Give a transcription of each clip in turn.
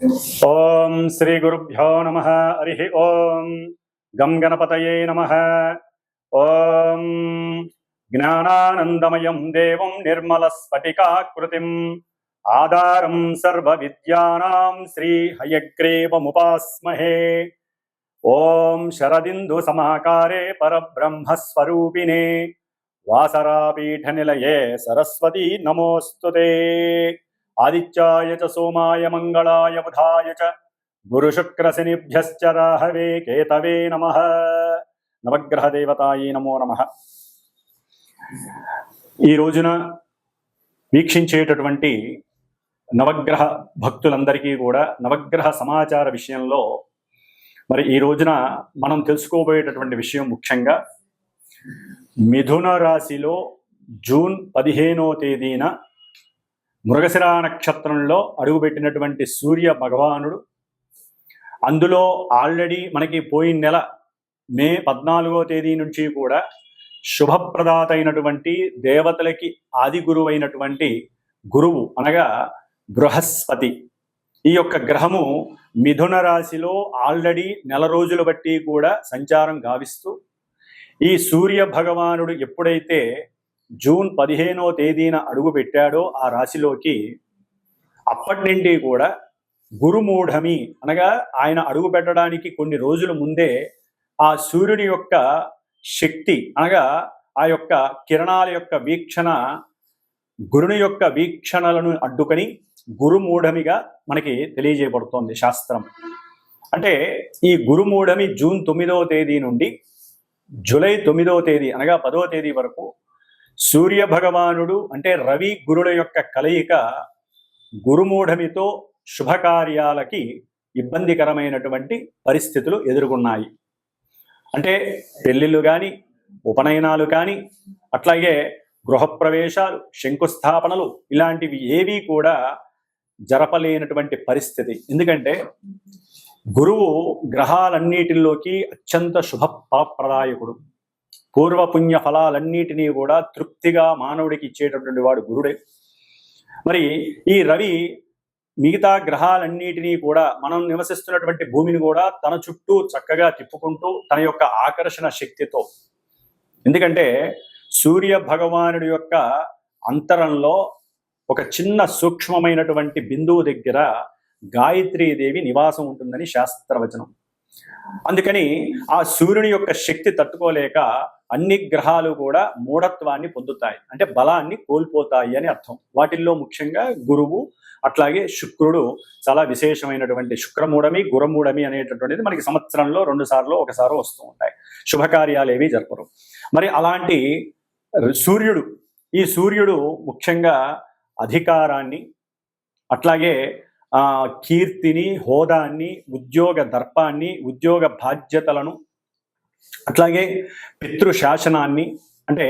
ఓం శ్రీ గురుభ్యో నమః. హరి ఓం. గం గణపతయే నమః. ఓం జ్ఞానానందమయం దేవం నిర్మలస్ఫటికాకృతిం ఆధారం సర్వవిద్యానాం శ్రీ హయగ్రీవముపాస్మహే. ఓం శరదిందు సమాకారే పరబ్రహ్మస్వరూపిణే వాసరాపీఠనిలయే సరస్వతీ నమోస్తుతే. ఆదిత్యాయ చ సోమాయ మంగళాయ బుధాయ చ గురుశుక్రశనిభ్యశ్చ రాహవే కేతవే నమః. నవగ్రహ దేవతాయే నమో నమః. ఈ రోజున వీక్షించేటటువంటి నవగ్రహ భక్తులందరికీ కూడా నవగ్రహ సమాచార విషయంలో మరి ఈ రోజున మనం తెలుసుకోబోయేటటువంటి విషయం ముఖ్యంగా మిథున రాశిలో జూన్ 15వ తేదీన మృగశిర నక్షత్రంలో అడుగుపెట్టినటువంటి సూర్య భగవానుడు, అందులో ఆల్రెడీ మనకి పోయిన నెల మే 14వ తేదీ నుంచి కూడా శుభప్రదాత అయినటువంటి దేవతలకి ఆది గురువు అయినటువంటి గురువు అనగా బృహస్పతి, ఈ యొక్క గ్రహము మిథున రాశిలో ఆల్రెడీ నెల రోజులు బట్టి కూడా సంచారం గావిస్తూ, ఈ సూర్య భగవానుడు ఎప్పుడైతే జూన్ 15వ తేదీన అడుగు పెట్టాడో ఆ రాశిలోకి, అప్పటి నుండి కూడా గురుమూఢమి అనగా ఆయన అడుగు పెట్టడానికి కొన్ని రోజుల ముందే ఆ సూర్యుని యొక్క శక్తి అనగా ఆ యొక్క కిరణాల యొక్క వీక్షణ గురుని యొక్క వీక్షణలను అడ్డుకొని గురుమూఢమిగా మనకి తెలియజేయబడుతోంది శాస్త్రం. అంటే ఈ గురుమూఢమి జూన్ 9వ తేదీ నుండి జూలై 9వ తేదీ అనగా 10వ తేదీ వరకు సూర్య భగవానుడు అంటే రవి గురుల యొక్క కలయిక గురుమూఢమితో శుభకార్యాలకి ఇబ్బందికరమైనటువంటి పరిస్థితులు ఎదుర్కొన్నాయి. అంటే పెళ్లిళ్ళు కానీ, ఉపనయనాలు కానీ, అట్లాగే గృహప్రవేశాలు, శంకుస్థాపనలు ఇలాంటివి ఏవి కూడా జరపలేనటువంటి పరిస్థితి. ఎందుకంటే గురువు గ్రహాలన్నిటిలోకి అత్యంత శుభ ఫలప్రదాయకుడు. పూర్వపుణ్య ఫలాలన్నిటినీ కూడా తృప్తిగా మానవుడికి ఇచ్చేటటువంటి వాడు గురుడే. మరి ఈ రవి మిగతా గ్రహాలన్నిటినీ కూడా, మనం నివసిస్తున్నటువంటి భూమిని కూడా తన చుట్టూ చక్కగా తిప్పుకుంటూ తన యొక్క ఆకర్షణ శక్తితో, ఎందుకంటే సూర్య భగవానుడి యొక్క అంతరంలో ఒక చిన్న సూక్ష్మమైనటువంటి బిందువు దగ్గర గాయత్రీదేవి నివాసం ఉంటుందని శాస్త్రవచనం. అందుకని ఆ సూర్యుని యొక్క శక్తి తట్టుకోలేక అన్ని గ్రహాలు కూడా మూఢత్వాన్ని పొందుతాయి, అంటే బలాన్ని కోల్పోతాయి అని అర్థం. వాటిల్లో ముఖ్యంగా గురువు, అట్లాగే శుక్రుడు చాలా విశేషమైనటువంటి శుక్రమూఢమి, గురమూఢమి అనేటటువంటిది మనకి సంవత్సరంలో 2 సార్లు 1 సారి వస్తూ ఉంటాయి. శుభకార్యాలు ఏవి జరపరు. మరి అలాంటి సూర్యుడు, ఈ సూర్యుడు ముఖ్యంగా అధికారాన్ని, అట్లాగే కీర్తిని, హోదాన్ని, ఉద్యోగ దర్పాన్ని, ఉద్యోగ బాధ్యతలను, అట్లాగే పితృశాసనాన్ని, అంటే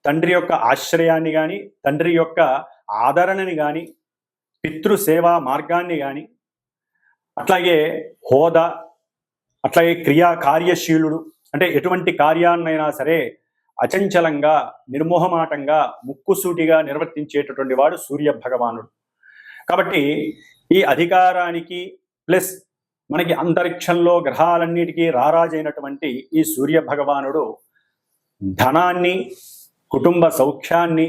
తండ్రి యొక్క ఆశ్రయాన్ని కానీ, తండ్రి యొక్క ఆదరణని కానీ, పితృసేవా మార్గాన్ని కానీ, అట్లాగే హోదా, అట్లాగే కార్యశీలుడు, అంటే ఎటువంటి కార్యాన్నైనా సరే అచంచలంగా, నిర్మోహమాటంగా, ముక్కుసూటిగా నిర్వర్తించేటటువంటి వాడు సూర్య భగవానుడు. కాబట్టి ఈ అధికారానికి ప్లస్ మనకి అంతరిక్షంలో గ్రహాలన్నిటికీ రారాజైనటువంటి ఈ సూర్య భగవానుడు ధనాన్ని, కుటుంబ సౌఖ్యాన్ని,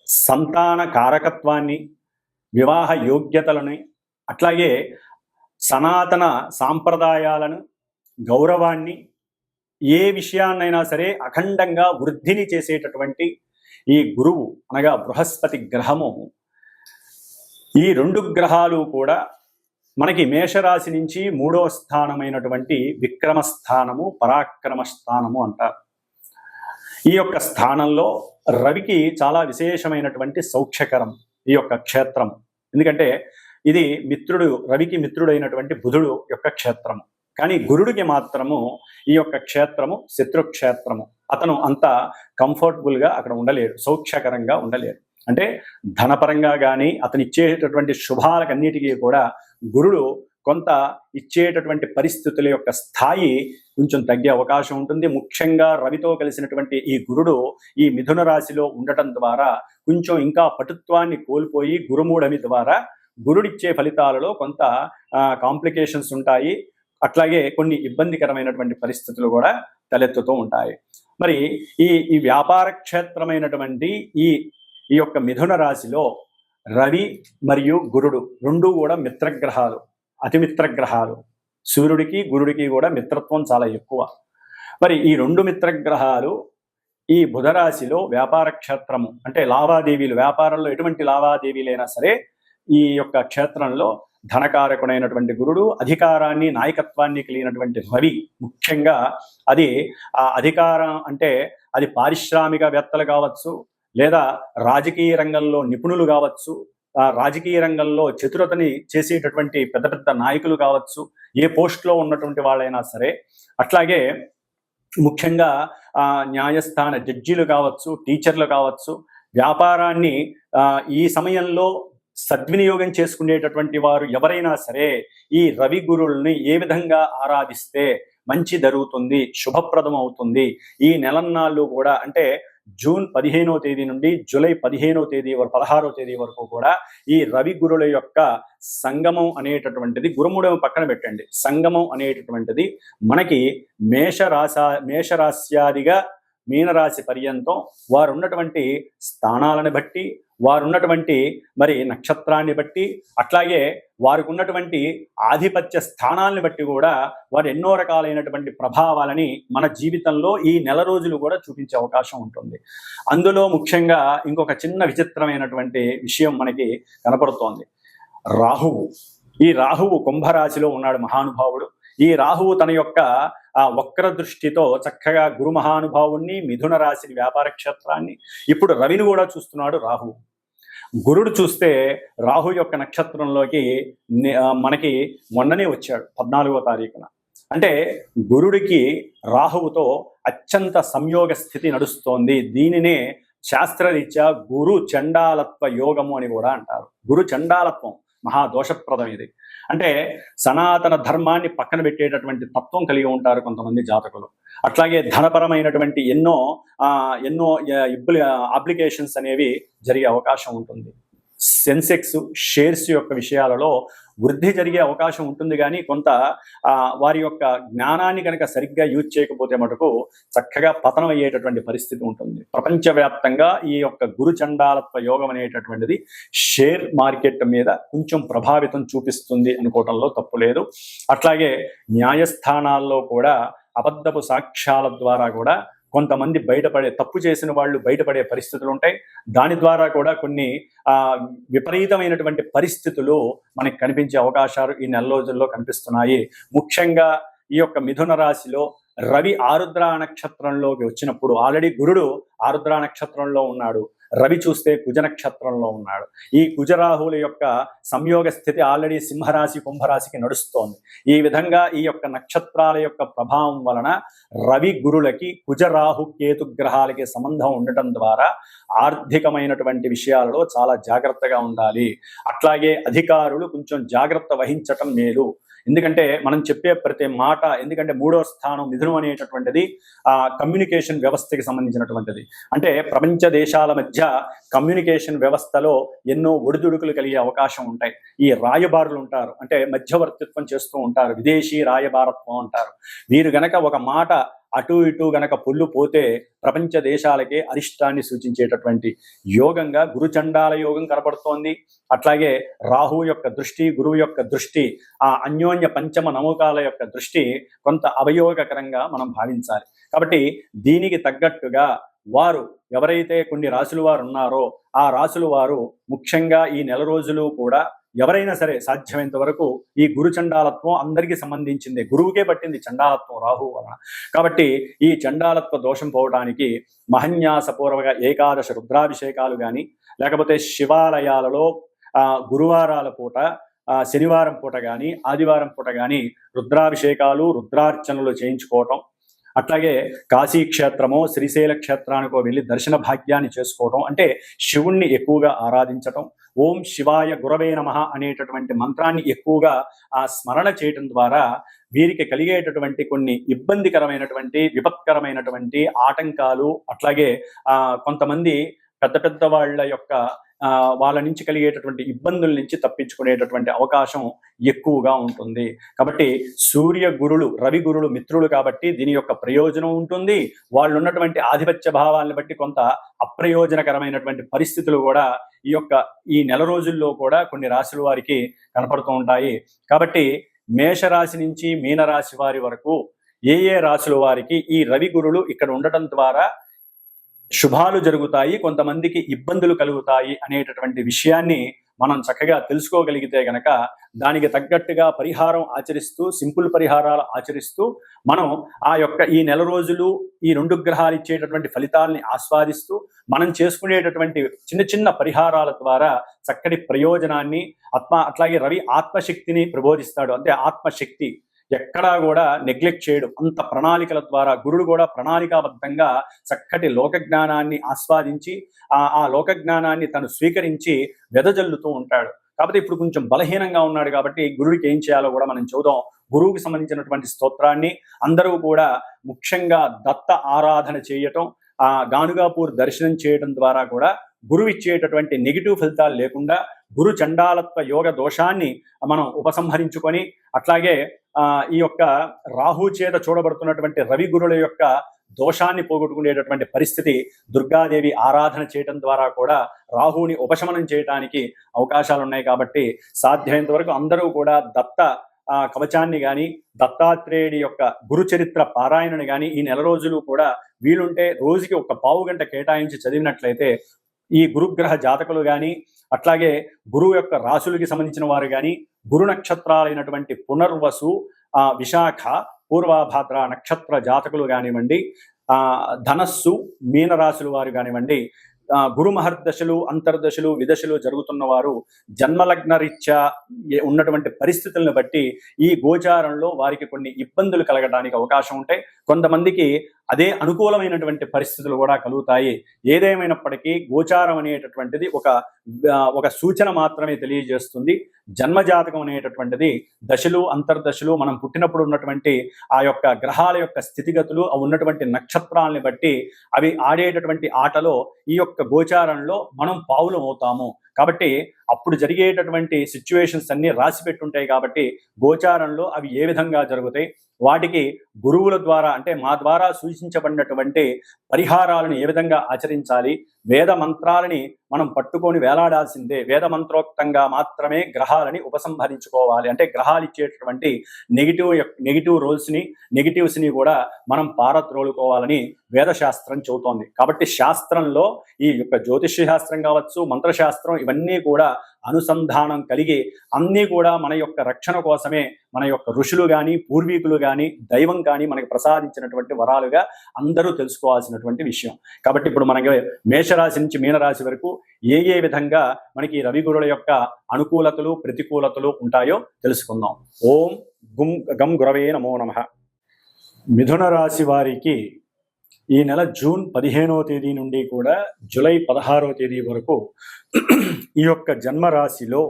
సంతాన కారకత్వాన్ని, వివాహ యోగ్యతలని, అట్లాగే సనాతన సాంప్రదాయాలను, గౌరవాన్ని, ఏ విషయాన్నైనా సరే అఖండంగా వృద్ధిని చేసేటటువంటి ఈ గురువు అనగా బృహస్పతి గ్రహము, ఈ 2 గ్రహాలు కూడా మనకి మేషరాశి నుంచి 3వ స్థానమైనటువంటి విక్రమ స్థానము, పరాక్రమ స్థానము అంటారు. ఈ యొక్క స్థానంలో రవికి చాలా విశేషమైనటువంటి సౌఖ్యకరం ఈ యొక్క క్షేత్రం. ఎందుకంటే ఇది రవికి మిత్రుడైనటువంటి బుధుడు యొక్క క్షేత్రము. కానీ గురుడికి మాత్రము ఈ యొక్క క్షేత్రము శత్రుక్షేత్రము. అతను అంత కంఫర్టబుల్గా అక్కడ ఉండలేడు, సౌఖ్యకరంగా ఉండలేడు. అంటే ధనపరంగా కానీ, అతను ఇచ్చేటటువంటి శుభాలకన్నిటికీ కూడా గురుడు కొంత ఇచ్చేటటువంటి పరిస్థితుల యొక్క స్థాయి కొంచెం తగ్గే అవకాశం ఉంటుంది. ముఖ్యంగా రవితో కలిసినటువంటి ఈ గురుడు ఈ మిథున రాశిలో ఉండటం ద్వారా కొంచెం ఇంకా పటుత్వాన్ని కోల్పోయి గురుమూఢమి ద్వారా గురుడిచ్చే ఫలితాలలో కొంత కాంప్లికేషన్స్ ఉంటాయి. అట్లాగే కొన్ని ఇబ్బందికరమైనటువంటి పరిస్థితులు కూడా తలెత్తుతూ ఉంటాయి. మరి ఈ వ్యాపార క్షేత్రమైనటువంటి ఈ యొక్క మిథున రాశిలో రవి మరియు గురుడు రెండూ కూడా మిత్రగ్రహాలు, అతిమిత్రగ్రహాలు. సూర్యుడికి గురుడికి కూడా మిత్రత్వం చాలా ఎక్కువ. మరి ఈ రెండు మిత్రగ్రహాలు ఈ బుధరాశిలో వ్యాపార క్షేత్రము అంటే లావాదేవీలు, వ్యాపారంలో ఎటువంటి లావాదేవీలైనా సరే ఈ యొక్క క్షేత్రంలో ధనకారకుడైనటువంటి గురుడు, అధికారాన్ని నాయకత్వాన్ని కలిగినటువంటి రవి, ముఖ్యంగా అది ఆ అధికారం అంటే అది పారిశ్రామికవేత్తలు కావచ్చు, లేదా రాజకీయ రంగంలో నిపుణులు కావచ్చు, రాజకీయ రంగంలో చతురతని చేసేటటువంటి పెద్ద పెద్ద నాయకులు కావచ్చు, ఏ పోస్ట్లో ఉన్నటువంటి వాళ్ళైనా సరే, అట్లాగే ముఖ్యంగా న్యాయస్థాన జడ్జీలు కావచ్చు, టీచర్లు కావచ్చు, వ్యాపారాన్ని ఈ సమయంలో సద్వినియోగం చేసుకునేటటువంటి వారు ఎవరైనా సరే ఈ రవి గురుల్ని ఏ విధంగా ఆరాధిస్తే మంచి జరుగుతుంది, శుభప్రదం అవుతుంది. ఈ నెలన్నాళ్ళు కూడా అంటే జూన్ 15వ తేదీ నుండి జూలై 15వ తేదీ వరకు 16వ తేదీ వరకు కూడా ఈ రవి గురుల యొక్క సంగమం అనేటటువంటిది, గురుముడము పక్కన పెట్టండి, సంగమం అనేటటువంటిది మనకి మేషరాశ్యాదిగా మీనరాశి పర్యంతం వారు ఉన్నటువంటి స్థానాలను బట్టి, వారున్నటువంటి మరి నక్షత్రాన్ని బట్టి, అట్లాగే వారికి ఉన్నటువంటి ఆధిపత్య స్థానాలను బట్టి కూడా వారు ఎన్నో రకాలైనటువంటి ప్రభావాలని మన జీవితంలో ఈ నెల రోజులు కూడా చూపించే అవకాశం ఉంటుంది. అందులో ముఖ్యంగా ఇంకొక చిన్న విచిత్రమైనటువంటి విషయం మనకి కనపడుతోంది. రాహువు. ఈ రాహువు కుంభరాశిలో ఉన్నాడు మహానుభావుడు. ఈ రాహువు తన యొక్క వక్ర దృష్టితో చక్కగా గురు మహానుభావుణ్ణి, మిథున రాశిని, వ్యాపార క్షేత్రాన్ని, ఇప్పుడు రవిని కూడా చూస్తున్నాడు రాహువు. గురుడు చూస్తే రాహు యొక్క నక్షత్రంలోకి మనకి మొన్ననే వచ్చాడు 14వ తారీఖున. అంటే గురుడికి రాహువుతో అత్యంత సంయోగ స్థితి నడుస్తోంది. దీనినే శాస్త్రరీత్యా గురు చండాలత్వ యోగము అని కూడా అంటారు. గురు చండాలత్వం మహాదోషప్రదం ఇది. అంటే సనాతన ధర్మాన్ని పక్కన పెట్టేటటువంటి తత్వం కలిగి ఉంటారు కొంతమంది జాతకులు. అట్లాగే ధనపరమైనటువంటి ఎన్నో అప్లికేషన్స్ అనేవి జరిగే అవకాశం ఉంటుంది. సెన్సెక్స్, షేర్స్ యొక్క విషయాలలో వృద్ధి జరిగే అవకాశం ఉంటుంది, కానీ కొంత వారి యొక్క జ్ఞానాన్ని కనుక సరిగ్గా యూజ్ చేయకపోతే మటుకు చక్కగా పతనం అయ్యేటటువంటి పరిస్థితి ఉంటుంది. ప్రపంచవ్యాప్తంగా ఈ యొక్క గురు చండాలత్వ యోగం అనేటటువంటిది షేర్ మార్కెట్ మీద కొంచెం ప్రభావితం చూపిస్తుంది అనుకోవటంలో తప్పు లేదు. అట్లాగే న్యాయస్థానాల్లో కూడా అబద్ధపు సాక్ష్యాల ద్వారా కూడా కొంతమంది తప్పు చేసిన వాళ్ళు బయటపడే పరిస్థితులు ఉంటాయి. దాని ద్వారా కూడా కొన్ని విపరీతమైనటువంటి పరిస్థితులు మనకి కనిపించే అవకాశాలు ఈ నెల రోజుల్లో కనిపిస్తున్నాయి. ముఖ్యంగా ఈ యొక్క మిథున రాశిలో రవి ఆరుద్ర నక్షత్రంలోకి వచ్చినప్పుడు, ఆల్రెడీ గురుడు ఆరుద్ర నక్షత్రంలో ఉన్నాడు, రవి చూస్తే కుజ నక్షత్రంలో ఉన్నాడు. ఈ కుజరాహువుల యొక్క సంయోగ స్థితి ఆల్రెడీ సింహరాశి, కుంభరాశికి నడుస్తోంది. ఈ విధంగా ఈ యొక్క నక్షత్రాల యొక్క ప్రభావం వలన రవి గురులకి కుజరాహు కేతు గ్రహాలకి సంబంధం ఉండటం ద్వారా ఆర్థికమైనటువంటి విషయాలలో చాలా జాగ్రత్తగా ఉండాలి. అట్లాగే అధికారులు కొంచెం జాగ్రత్త వహించటం మేలు. ఎందుకంటే మనం చెప్పే ప్రతి మాట, ఎందుకంటే 3వ స్థానం మిథునం అనేటటువంటిది కమ్యూనికేషన్ వ్యవస్థకి సంబంధించినటువంటిది. అంటే ప్రపంచ దేశాల మధ్య కమ్యూనికేషన్ వ్యవస్థలో ఎన్నో ఒడిదుడుకులు కలిగే అవకాశం ఉంటాయి. ఈ రాయబారులు ఉంటారు, అంటే మధ్యవర్తిత్వం చేస్తూ ఉంటారు, విదేశీ రాయబారత్వం అంటారు. వీరు గనక ఒక మాట అటు ఇటు గనక పొల్లు పోతే ప్రపంచ దేశాలకే అరిష్టాన్ని సూచించేటటువంటి యోగంగా గురుచండాల యోగం కనపడుతోంది. అట్లాగే రాహు యొక్క దృష్టి, గురువు యొక్క దృష్టి, ఆ అన్యోన్య పంచమ నమూకాల యొక్క దృష్టి కొంత అవయోగకరంగా మనం భావించాలి. కాబట్టి దీనికి తగ్గట్టుగా వారు ఎవరైతే కొన్ని రాశుల వారు ఉన్నారో ఆ రాశుల వారు ముఖ్యంగా ఈ నెల రోజులు కూడా ఎవరైనా సరే సాధ్యమైనంత వరకు ఈ గురు చండాలత్వం అందరికీ సంబంధించింది, గురువుకే పట్టింది చండాలత్వం రాహు వలన. కాబట్టి ఈ చండాలత్వ దోషం పోవడానికి మహన్యాసపూర్వక ఏకాదశ రుద్రాభిషేకాలు కానీ, లేకపోతే శివాలయాలలో గురువారాల పూట, శనివారం పూట కానీ, ఆదివారం పూట కానీ రుద్రాభిషేకాలు, రుద్రార్చనలు చేయించుకోవటం, అట్లాగే కాశీ క్షేత్రమో శ్రీశైల క్షేత్రానికో వెళ్ళి దర్శన భాగ్యాన్ని చేసుకోవటం, అంటే శివుణ్ణి ఎక్కువగా ఆరాధించటం, ఓం శివాయ గురవే నమః అనేటటువంటి మంత్రాన్ని ఎక్కువగా స్మరణ చేయటం ద్వారా వీరికి కలిగేటటువంటి కొన్ని ఇబ్బందికరమైనటువంటి, విపత్కరమైనటువంటి ఆటంకాలు, అట్లాగే కొంతమంది పెద్ద పెద్ద వాళ్ళ యొక్క వాళ్ళ నుంచి కలిగేటటువంటి ఇబ్బందుల నుంచి తప్పించుకునేటటువంటి అవకాశం ఎక్కువగా ఉంటుంది. కాబట్టి సూర్య గురులు, రవి గురులు మిత్రులు కాబట్టి దీని యొక్క ప్రయోజనం ఉంటుంది. వాళ్ళు ఉన్నటువంటి ఆధిపత్య భావాలను బట్టి కొంత అప్రయోజనకరమైనటువంటి పరిస్థితులు కూడా ఈ నెల రోజుల్లో కూడా కొన్ని రాశుల వారికి కనపడుతూ ఉంటాయి. కాబట్టి మేషరాశి నుంచి మీనరాశి వారి వరకు ఏ రాశుల వారికి ఈ రవి గురులు ఇక్కడ ఉండటం ద్వారా శుభాలు జరుగుతాయి, కొంతమందికి ఇబ్బందులు కలుగుతాయి అనేటటువంటి విషయాన్ని మనం చక్కగా తెలుసుకోగలిగితే గనక దానికి తగ్గట్టుగా పరిహారం ఆచరిస్తూ, సింపుల్ పరిహారాలు ఆచరిస్తూ మనం ఈ నెల రోజులు ఈ 2 గ్రహాలు ఇచ్చేటటువంటి ఫలితాలని ఆస్వాదిస్తూ మనం చేసుకునేటటువంటి చిన్న చిన్న పరిహారాల ద్వారా చక్కటి ప్రయోజనాన్ని అట్లాగే రవి ఆత్మశక్తిని ప్రబోధిస్తాడు. అంటే ఆత్మశక్తి ఎక్కడా కూడా నెగ్లెక్ట్ చేయడం, అంత ప్రణాళికల ద్వారా గురుడు కూడా ప్రణాళికాబద్ధంగా చక్కటి లోకజ్ఞానాన్ని ఆస్వాదించి ఆ లోకజ్ఞానాన్ని తను స్వీకరించి వెదజల్లుతూ ఉంటాడు. కాబట్టి ఇప్పుడు కొంచెం బలహీనంగా ఉన్నాడు కాబట్టి గురుడికి ఏం చేయాలో కూడా మనం చూద్దాం. గురువుకి సంబంధించినటువంటి స్తోత్రాన్ని అందరూ కూడా ముఖ్యంగా దత్త ఆరాధన చేయటం, గానుగాపూర్ దర్శనం చేయడం ద్వారా కూడా గురువు ఇచ్చేటటువంటి నెగిటివ్ ఫలితాలు లేకుండా గురు చండాలత్వ యోగ దోషాన్ని మనం ఉపసంహరించుకొని, అట్లాగే ఈ రాహు చేత చూడబడుతున్నటువంటి రవి గురుల యొక్క దోషాన్ని పోగొట్టుకునేటటువంటి పరిస్థితి దుర్గాదేవి ఆరాధన చేయడం ద్వారా కూడా రాహుని ఉపశమనం చేయడానికి అవకాశాలు ఉన్నాయి. కాబట్టి సాధ్యమైనంత వరకు అందరూ కూడా దత్త కవచాన్ని కానీ దత్తాత్రేయుడి యొక్క గురు చరిత్ర పారాయణని కానీ ఈ నెల రోజులు కూడా వీలుంటే రోజుకి 1 పావు గంట కేటాయించి చదివినట్లయితే ఈ గురుగ్రహ జాతకులు కానీ, అట్లాగే గురువు యొక్క రాశులకి సంబంధించిన వారు కానీ, గురు నక్షత్రాలైనటువంటి పునర్వసు, విశాఖ, పూర్వభాద్ర నక్షత్ర జాతకులు కానివ్వండి, ధనస్సు, మీనరాశుల వారు కానివ్వండి, గురు మహర్దశలు, అంతర్దశలు, విదశలు జరుగుతున్న వారు జన్మలగ్న రీత్యా ఉన్నటువంటి పరిస్థితులను బట్టి ఈ గోచారంలో వారికి కొన్ని ఇబ్బందులు కలగడానికి అవకాశం ఉంటాయి. కొంతమందికి అదే అనుకూలమైనటువంటి పరిస్థితులు కూడా కలుగుతాయి. ఏదేమైనప్పటికీ గోచారం అనేటటువంటిది ఒక సూచన మాత్రమే తెలియజేస్తుంది. జన్మజాతకం అనేటటువంటిది దశలు, అంతర్దశలు, మనం పుట్టినప్పుడు ఉన్నటువంటి గ్రహాల యొక్క స్థితిగతులు, ఉన్నటువంటి నక్షత్రాలని బట్టి అవి ఆడేటటువంటి ఆటలో ఈ గోచారంలో మనం పావులం అవుతాము. కాబట్టి అప్పుడు జరిగేటటువంటి సిచ్యువేషన్స్ అన్ని రాసి పెట్టుంటాయి. కాబట్టి గోచారంలో అవి ఏ విధంగా జరుగుతాయి, వాటికి గురువుల ద్వారా అంటే మా ద్వారా సూచించబడినటువంటి పరిహారాలను ఏ విధంగా ఆచరించాలి, వేద మంత్రాలని మనం పట్టుకొని వేలాడాల్సిందే. వేద మంత్రోక్తంగా మాత్రమే గ్రహాలని ఉపసంహరించుకోవాలి. అంటే గ్రహాలు ఇచ్చేటటువంటి నెగిటివ్ రోల్స్ని, నెగిటివ్స్ని కూడా మనం పారద్రోలుకోవాలని వేదశాస్త్రం చెబుతోంది. కాబట్టి శాస్త్రంలో ఈ జ్యోతిష్య శాస్త్రం కావచ్చు, మంత్రశాస్త్రం, ఇవన్నీ కూడా అనుసంధానం కలిగి అన్నీ కూడా మన రక్షణ కోసమే మన ఋషులు కానీ, పూర్వీకులు కానీ, దైవం కానీ మనకి ప్రసాదించినటువంటి వరాలుగా అందరూ తెలుసుకోవాల్సినటువంటి విషయం. కాబట్టి ఇప్పుడు మనకి మేషరాశి నుంచి మీనరాశి వరకు ఏ విధంగా మనకి రవి గురుల యొక్క అనుకూలతలు, ప్రతికూలతలు ఉంటాయో తెలుసుకుందాం. ఓం గం గురవే నమో నమః. మిథున రాశి వారికి ఈ నెల జూన్ 15వ తేదీ నుండి కూడా జూలై 16వ తేదీ వరకు ఈ జన్మరాశిలో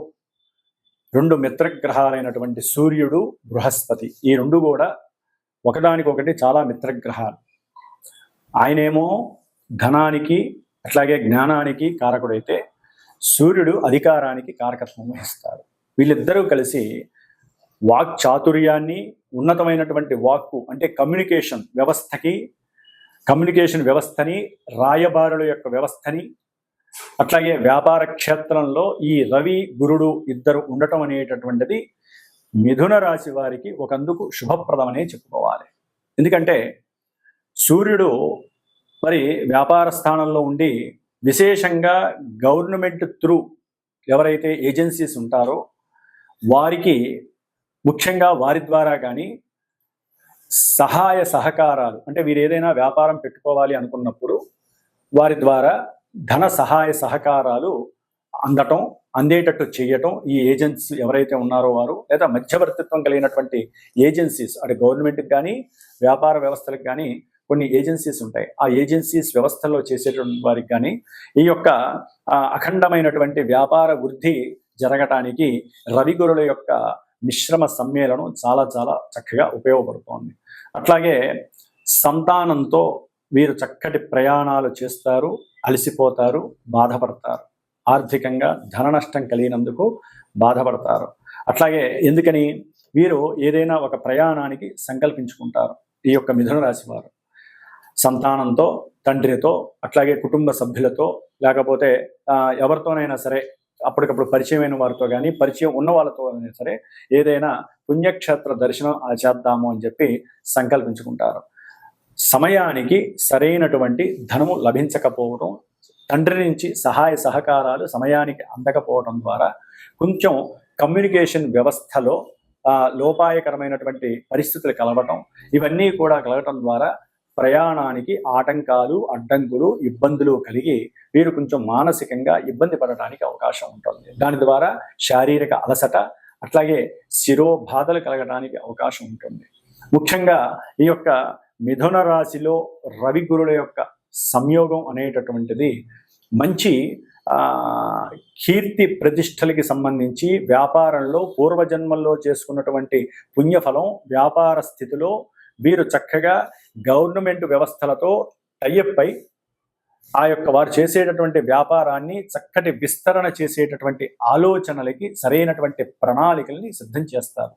2 మిత్రగ్రహాలైనటువంటి సూర్యుడు, బృహస్పతి, ఈ 2 కూడా ఒకదానికొకటి చాలా మిత్రగ్రహాలు. ఆయనేమో ధనానికి అట్లాగే జ్ఞానానికి కారకుడైతే సూర్యుడు అధికారానికి కారకత్వం వహిస్తాడు. వీళ్ళిద్దరూ కలిసి వాక్ చాతుర్యాన్ని, ఉన్నతమైనటువంటి వాక్కు అంటే కమ్యూనికేషన్ వ్యవస్థని, రాయబారుల యొక్క వ్యవస్థని, అట్లాగే వ్యాపార క్షేత్రంలో ఈ రవి గురుడు ఇద్దరు ఉండటం అనేటటువంటిది మిథున రాశి వారికి ఒకందుకు శుభప్రదమనే చెప్పుకోవాలి. ఎందుకంటే సూర్యుడు మరి వ్యాపార స్థానంలో ఉండి విశేషంగా గవర్నమెంట్ త్రూ ఎవరైతే ఏజెన్సీస్ ఉంటారో వారికి ముఖ్యంగా వారి ద్వారా కానీ సహాయ సహకారాలు, అంటే వీరు ఏదైనా వ్యాపారం పెట్టుకోవాలి అనుకున్నప్పుడు వారి ద్వారా ధన సహాయ సహకారాలు అందేటట్టు చేయటం ఈ ఏజెన్సీ ఎవరైతే ఉన్నారో వారు, లేదా మధ్యవర్తిత్వం కలిగినటువంటి ఏజెన్సీస్, అంటే గవర్నమెంట్కి కానీ వ్యాపార వ్యవస్థలకు కానీ కొన్ని ఏజెన్సీస్ ఉంటాయి. ఆ ఏజెన్సీస్ వ్యవస్థలో చేసేటువంటి వారికి కానీ ఈ అఖండమైనటువంటి వ్యాపార వృద్ధి జరగటానికి రవిగురుల యొక్క మిశ్రమ సమ్మేళనం చాలా చాలా చక్కగా ఉపయోగపడుతోంది. అట్లాగే సంతానంతో వీరు చక్కటి ప్రయాణాలు చేస్తారు, అలసిపోతారు, బాధపడతారు. ఆర్థికంగా ధన నష్టం కలిగినందుకు బాధపడతారు. అట్లాగే ఎందుకని వీరు ఏదైనా ఒక ప్రయాణానికి సంకల్పించుకుంటారు. ఈ యొక్క మిథున రాశి వారు సంతానంతో, తండ్రితో, అట్లాగే కుటుంబ సభ్యులతో, లేకపోతే ఎవరితోనైనా సరే అప్పటికప్పుడు పరిచయమైన వారితో కానీ, పరిచయం ఉన్న వాళ్ళతో అయినా సరే ఏదైనా పుణ్యక్షేత్ర దర్శనం చేద్దాము అని చెప్పి సంకల్పించుకుంటారు. సమయానికి సరైనటువంటి ధనము లభించకపోవడం, తండ్రి నుంచి సహాయ సహకారాలు సమయానికి అందకపోవడం ద్వారా కొంచెం కమ్యూనికేషన్ వ్యవస్థలో లోపాయకరమైనటువంటి పరిస్థితులు కలగటం, ఇవన్నీ కూడా కలగటం ద్వారా ప్రయాణానికి ఆటంకాలు, అడ్డంకులు, ఇబ్బందులు కలిగి వీరు కొంచెం మానసికంగా ఇబ్బంది పడడానికి అవకాశం ఉంటుంది. దాని ద్వారా శారీరక అలసట, అట్లాగే శిరోబాధలు కలగడానికి అవకాశం ఉంటుంది. ముఖ్యంగా ఈ యొక్క మిథున రాశిలో రవి గురుల యొక్క సంయోగం అనేటటువంటిది మంచి కీర్తి ప్రతిష్టలకి సంబంధించి వ్యాపారంలో పూర్వజన్మల్లో చేసుకున్నటువంటి పుణ్యఫలం వ్యాపార స్థితిలో వీరు చక్కగా గవర్నమెంట్ వ్యవస్థలతో టైఅప్ అయి ఆ యొక్క వారు చేసేటటువంటి వ్యాపారాన్ని చక్కటి విస్తరణ చేసేటటువంటి ఆలోచనలకి సరైనటువంటి ప్రణాళికల్ని సిద్ధం చేస్తారు.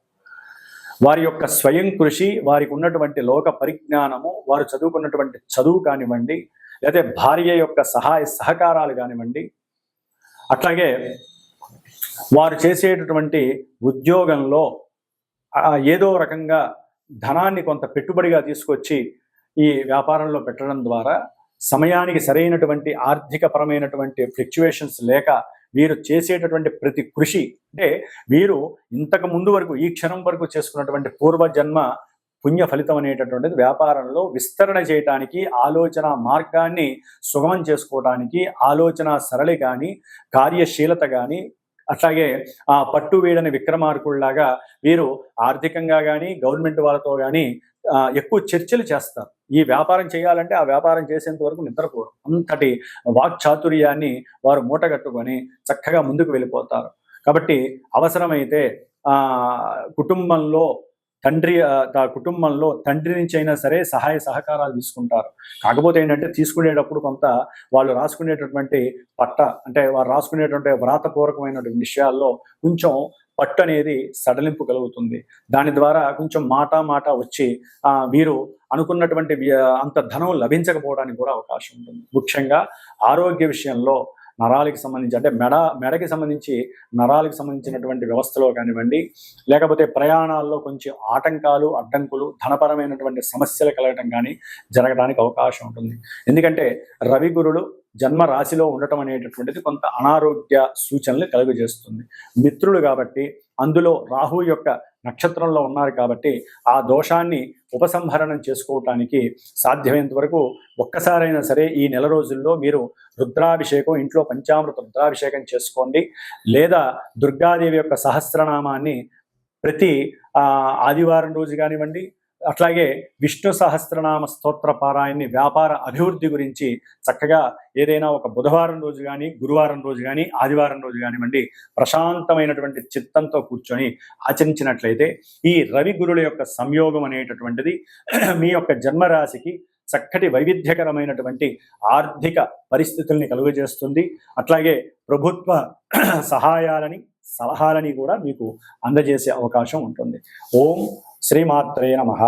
వారి యొక్క స్వయం కృషి, వారికి ఉన్నటువంటి లోక పరిజ్ఞానము, వారు చదువుకున్నటువంటి చదువు కానివ్వండి, లేదా భార్య యొక్క సహాయ సహకారాలు కానివ్వండి, అట్లాగే వారు చేసేటటువంటి ఉద్యోగంలో ఏదో రకంగా ధనాన్ని కొంత పెట్టుబడిగా తీసుకొచ్చి ఈ వ్యాపారంలో పెట్టడం ద్వారా సమయానికి సరైనటువంటి ఆర్థికపరమైనటువంటి ఫ్లక్చువేషన్స్ లేక వీరు చేసేటటువంటి ప్రతి కృషి, అంటే వీరు ఇంతకు ముందు వరకు ఈ క్షణం వరకు చేసుకున్నటువంటి పూర్వజన్మ పుణ్య ఫలితం అనేటటువంటిది వ్యాపారంలో విస్తరణ చేయటానికి, ఆలోచన మార్గాన్ని సుగమం చేసుకోవడానికి, ఆలోచన సరళి కానీ, కార్యశీలత కానీ, అట్లాగే పట్టు వీడని విక్రమార్కుల్లాగా వీరు ఆర్థికంగా కానీ గవర్నమెంట్ వాళ్ళతో కానీ ఎక్కువ చర్చలు చేస్తారు. ఈ వ్యాపారం చేయాలంటే ఆ వ్యాపారం చేసేంత వరకు నిద్రపోరు. అంతటి వాక్చాతుర్యాన్ని వారు మూటగట్టుకొని చక్కగా ముందుకు వెళ్ళిపోతారు. కాబట్టి అవసరమైతే కుటుంబంలో తండ్రి నుంచి అయినా సరే సహాయ సహకారాలు తీసుకుంటారు. కాకపోతే ఏంటంటే తీసుకునేటప్పుడు కొంత వాళ్ళు రాసుకునేటటువంటి అంటే వారు రాసుకునేటువంటి వ్రాతపూర్వకమైనటువంటి విషయాల్లో కొంచెం పట్టు అనేది సడలింపు కలుగుతుంది. దాని ద్వారా కొంచెం మాట వచ్చి వీరు అనుకున్నటువంటి అంత ధనం లభించకపోవడానికి కూడా అవకాశం ఉంటుంది. ముఖ్యంగా ఆరోగ్య విషయంలో నరాలకి సంబంధించి, అంటే మెడకి సంబంధించి నరాలకు సంబంధించినటువంటి వ్యవస్థలో కానివ్వండి, లేకపోతే ప్రయాణాల్లో కొంచెం ఆటంకాలు, అడ్డంకులు, ధనపరమైనటువంటి సమస్యలు కలగటం కానీ జరగడానికి అవకాశం ఉంటుంది. ఎందుకంటే రవి గురుడు జన్మ రాశిలో ఉండటం అనేటటువంటిది కొంత అనారోగ్య సూచనలు కలుగజేస్తుంది. మిత్రులు కాబట్టి, అందులో రాహు యొక్క నక్షత్రంలో ఉన్నారు కాబట్టి ఆ దోషాన్ని ఉపసంహరణం చేసుకోవటానికి సాధ్యమైనంత వరకు ఒక్కసారైనా సరే ఈ నెల రోజుల్లో మీరు రుద్రాభిషేకం, ఇంట్లో పంచామృత రుద్రాభిషేకం చేసుకోండి. లేదా దుర్గాదేవి యొక్క సహస్రనామాన్ని ప్రతి ఆదివారం రోజు కానివ్వండి, అట్లాగే విష్ణు సహస్రనామ స్తోత్ర పారాయణని వ్యాపార అభివృద్ధి గురించి చక్కగా ఏదైనా ఒక బుధవారం రోజు కానీ, గురువారం రోజు కానీ, ఆదివారం రోజు కానివ్వండి ప్రశాంతమైనటువంటి చిత్తంతో కూర్చొని ఆచరించినట్లయితే ఈ రవి గురుల యొక్క సంయోగం అనేటటువంటిది మీ యొక్క జన్మరాశికి చక్కటి వైవిధ్యకరమైనటువంటి ఆర్థిక పరిస్థితుల్ని కలుగజేస్తుంది. అట్లాగే ప్రభుత్వ సలహాలని కూడా మీకు అందజేసే అవకాశం ఉంటుంది. ఓం శ్రీమాత్రే నమః.